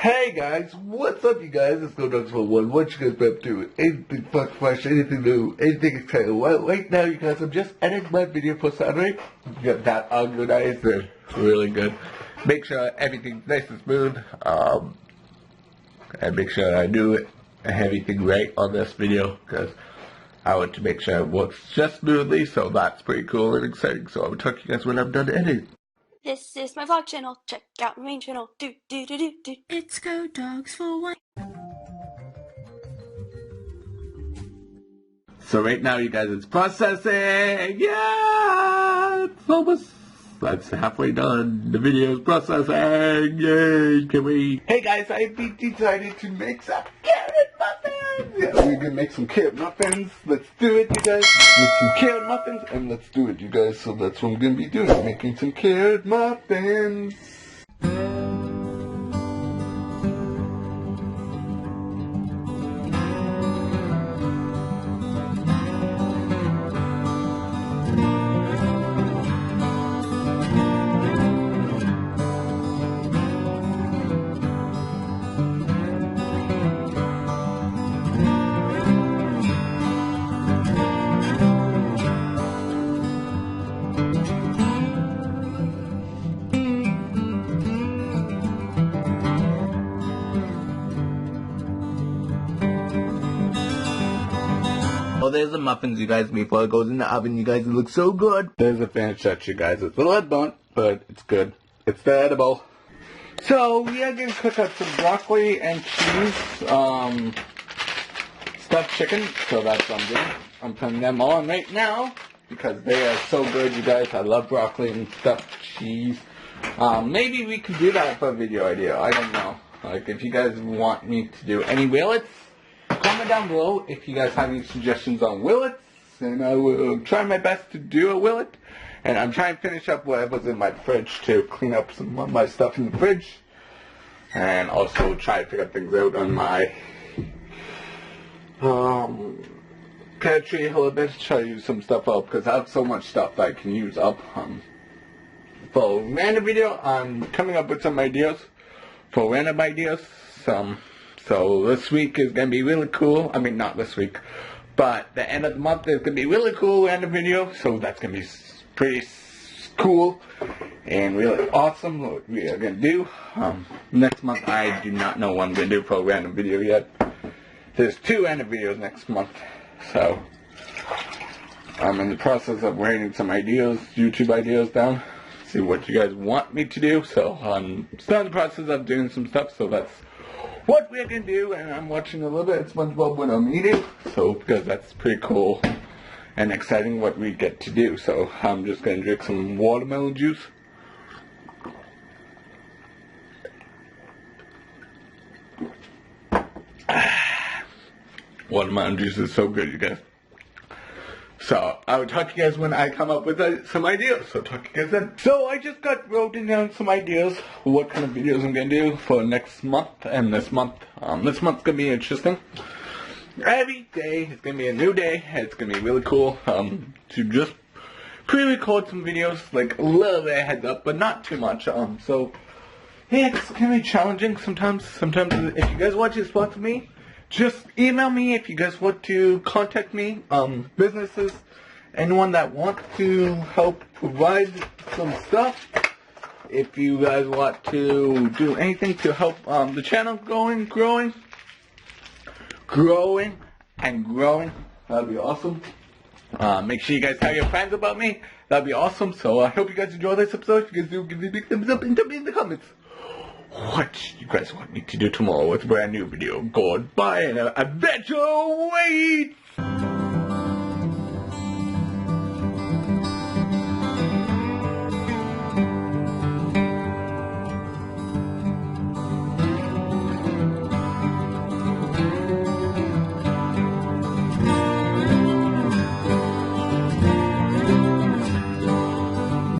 Hey guys, what's up you guys? It's GoDogs41. What you guys been up to? Anything fun, fresh, anything new, anything exciting? Well, right now you guys, I'm just editing my video for Saturday. Get that organized and really good. Make sure everything's nice and smooth. And make sure I do everything right on this video because I want to make sure it works just smoothly. So that's pretty cool and exciting. So I'll talk to you guys when I'm done editing. This is my vlog channel. Check out my main channel. It's Go Dogs for One. So right now, you guys, it's processing. Yeah, it's almost. That's halfway done. The video is processing. Yay! Can we? Hey guys, I decided to make some carrot muffins. Yeah, we're gonna make some carrot muffins. Let's do it, you guys. Make some carrot muffins, and let's do it, you guys. So that's what I'm gonna be doing. Making some carrot muffins. Oh, there's the muffins, you guys. Before it goes in the oven, you guys, it looks so good. There's a finished shot, you guys. It's a little bit burnt, but it's good. It's edible. So, we are going to cook up some broccoli and cheese, stuffed chicken. So that's what I'm doing. I'm putting them on right now because they are so good, you guys. I love broccoli and stuffed cheese. Maybe we could do that for a video idea. I don't know. Like, if you guys want me to do any willets, comment down below if you guys have any suggestions on willets, and I will try my best to do a willet. And I'm trying to finish up whatever's in my fridge to clean up some of my stuff in the fridge, and also try to figure things out on my pantry a little bit. Try to use some stuff up because I have so much stuff that I can use up. For a random video, I'm coming up with some ideas for random ideas. So this week is going to be really cool. I mean, not this week, but the end of the month is going to be really cool random video. So that's going to be pretty cool and really awesome what we are going to do. Next month, I do not know what I'm going to do for a random video yet. There's 2 random videos next month. So I'm in the process of writing some ideas, YouTube ideas down. See what you guys want me to do. So I'm still in the process of doing some stuff. So that's what we're going to do, and I'm watching a little bit of SpongeBob when I'm eating, so because that's pretty cool and exciting what we get to do. So I'm just going to drink some watermelon juice. Watermelon juice is so good, you guys. So, I will talk to you guys when I come up with some ideas. So, talk to you guys then. So, I just got wrote down some ideas for what kind of videos I'm going to do for next month. And this month's going to be interesting. Every day is going to be a new day. It's going to be really cool to just pre-record some videos. Like, a little bit heads up, but not too much. So, yeah, it's going to be challenging sometimes. Sometimes, if you guys watch this vlog with me, just email me if you guys want to contact me. Businesses, anyone that wants to help provide some stuff. If you guys want to do anything to help the channel growing, that'd be awesome. Make sure you guys tell your friends about me. That'd be awesome. So I hope you guys enjoy this episode. If you guys do, give me a big thumbs up and tell me in the comments what you guys want me to do tomorrow with a brand new video. Goodbye and adventure waits!